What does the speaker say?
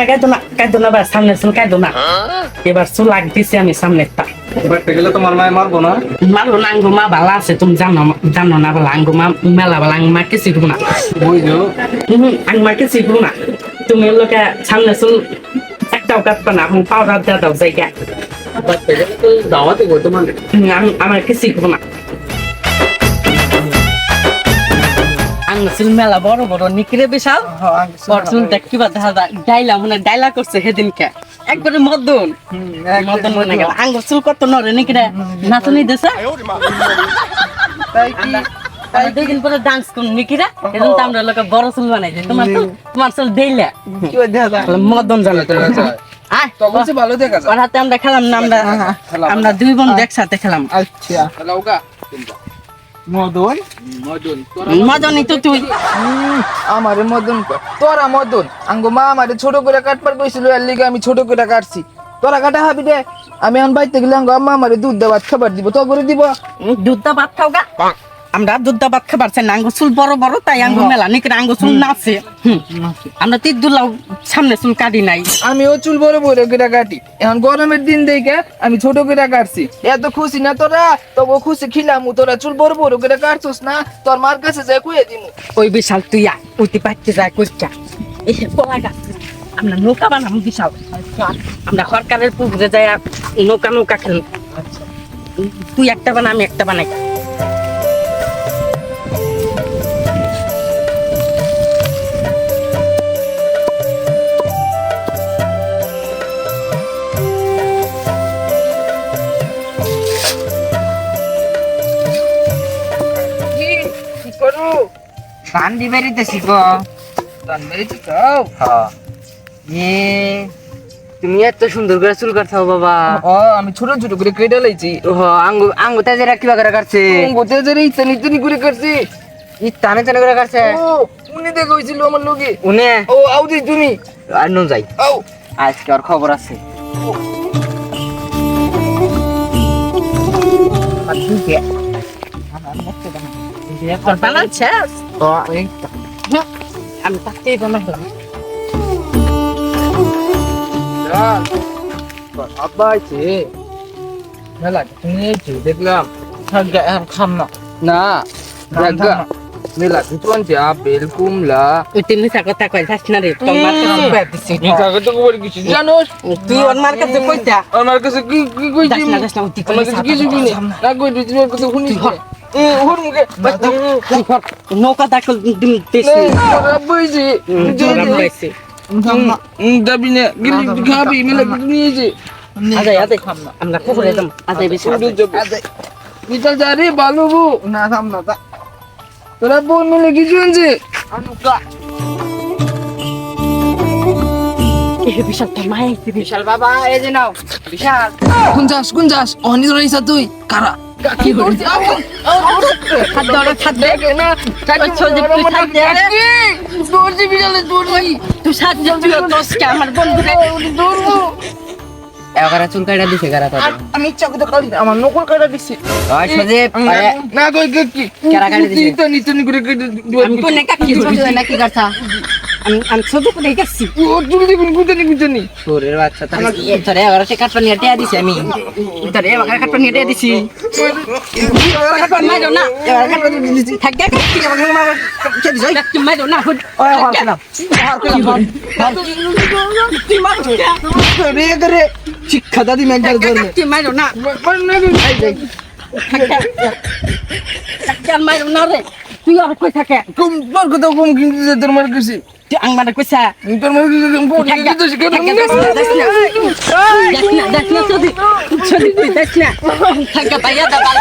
কাঁদো না ভাই, সামনে চুল কাঁদো না। এবার চুল লাগতেছে আমি সামনেরটা। এবার গেলে তোমার মায় মারবো না? মারো না, আঙ্গু মা ভালো আছে, তুমি জানো না বলে আঙ্গু মা মেলা বলে আঙ্গু মাকে শিখবো না। বুঝলো? আঙ্গু মাকে শিখবো না। তুমি লোকে সামনে চুল একটাও কাটবে না, আমি পাউডার দিয়ে দাও জায়গা। দাওয়াতে করতে মানে আমাকে শিখবো না। আঙ্গু চুল মেলা বড় বড় নিকরে বিশাল বড় চুল দেখবা দেখা যায়। ডাইলা করছে সেদিনকে একবারে মদন মনে গেল। আঙ্গুর চুল কত নরে নিকরে নাচনি দেশে। আমরা 2 দিন পরে ডান্স করুন নিকিরা, এজন্য তো আমরা লোকে বড় চুল বানাইছি। তোমার চুল দেইলা কি দেখা যায় মদন জানে তোমার। আয় তো বলছে ভালো দেখা যায়। ওর হাতে আমরা খেলাম না, আমরা 2 বোন একসাথে খেলাম। আচ্ছা লাউকা মদন মদনই তো তুই। আমারে মদন কর, তোরা মদন আঙ্গো মা আমারে ছোট করে কাটবার কইছিল, এর লিগে আমি ছোট করে কাটছি। তোরা কাটা হাবি দে, আমি এখন বাইতে গেলে আঙ্গো আম্মা আমারে দুধ ভাত খাবার দিব, তো করে দিব। দুধ ভাত খাও গা? আমরা দুধ ভাত খাবার চাই না, আঙ্গুর চুল বড় বড় তাই আঙ্গুর মেলা নিকরে আঙ্গুর চুল নাচে। আমরা তিরদুলাও সামনে চুল কাটি নাই। আমিও চুল বড় বড় করে কাটি, এখন গরমের দিন দেখে আমি ছোট করে কাটছি। এত খুশি না তোরা? তবু খুশি খিলাম, তোরা চুল বড় বড় করে কাটছস না, তোর মার কাছে যাই কইয়ে দিমু। ওই বিশাল তুই উঠতে পারতে যায় কইটা এই কলা গাছ আমরা নৌকা বানাবো বিশাল। আমরা সরকারের পুকুরে যাই নৌকা খেল। তুই একটা বানা, আমি একটা বানাই। কি করু? কান্দি বেরিতেছি গো। দান মেরেছি খাও। তুমি এত সুন্দর করে চুল কাটছো বাবা। আমি ছোট ছোট করে কেটে লাইছি। আঙ্গু তেজেরা কিবা করে কাটছে? গোতে জেরে ইতানি ইতানি করে কাটছি। টানে টানে করে কাটছে। উনি দেখে হইছিল আমার লগে। উনে আউদি তুমি আর নো যাই, আও। আজকে আর খবর আছে। বানাচ্ছে আমি তাকে বানালাম। আব্বা আছে মেলা তুমি দেখলাম। খাম না না জায়গা মেলা কিছু আনছে, আপেল কুমলা। ওই তুই মিশা কথা কই যাস না রে, তোর মার কাছে জানোস তুই ওর মার কাছে কইতা আমার কাছে কি কি কইছি? যাস না তুই আমার কাছে কিছু শুনি না, কই তুই তোর কথা শুনি। ওর মুখে নৌকা দাখল দিস বইছি যাবি না গেলি খাবি মেলা কিছু নিয়েছে। আজে আমরা পুকুরে যাম। আজে বেশি বিশাল যা রে ভালো বউ না থাম না তা তোরা বোন মিলে কিছু আনছে। বিশাল তো মাই বিশাল বাবা এই যে নাও বিশাল। কোন যাস অনি রইছা তুই কারা কি করছিস? খাদ্য না দৌড়ছি বিশালে দৌড়ছি তুই সাহায্য দোষকে আমার বন্ধুরে দৌড়বো। এবারে চুল কাটা দিছে কারা তোর? আমি ইচ্ছা করে কাটি আমার নকল কাটা দিছি। ওই সজে না কই কি কারা কাটা দিছে? তো নিতনি করে কেটে আমি কোনে কাকি নাকি কথা আমি ছোট করে গেছি। ও তুই দেখুন কুতানি তোরের বাচ্চা তোরে এবারে সে কাটপা নিয়ে টিয়া দিছে। আমি তোরে এবার কাটপা নিয়ে দিয়ে দিছি। কাটপা মারো না, এবার কাটপা দিছি। থাক গা কাটছি এবার মারো কে দিছ? তুই মারো না হুট। ওই হরকে না তুই মারো রে করে শিক্ষা দাদি মেন্টাল ধরবে। তুই মারো না, থাক মারো না রে। তুই আর কই থাকে কম তোর কথা কম কিন্তু তোর মার কাছে তুই আং মারা কইছা তোর মার কাছে কম পড়ে গেছিস কেন? দেখ না তুই দেখ না থাকা পাইয়া দাদা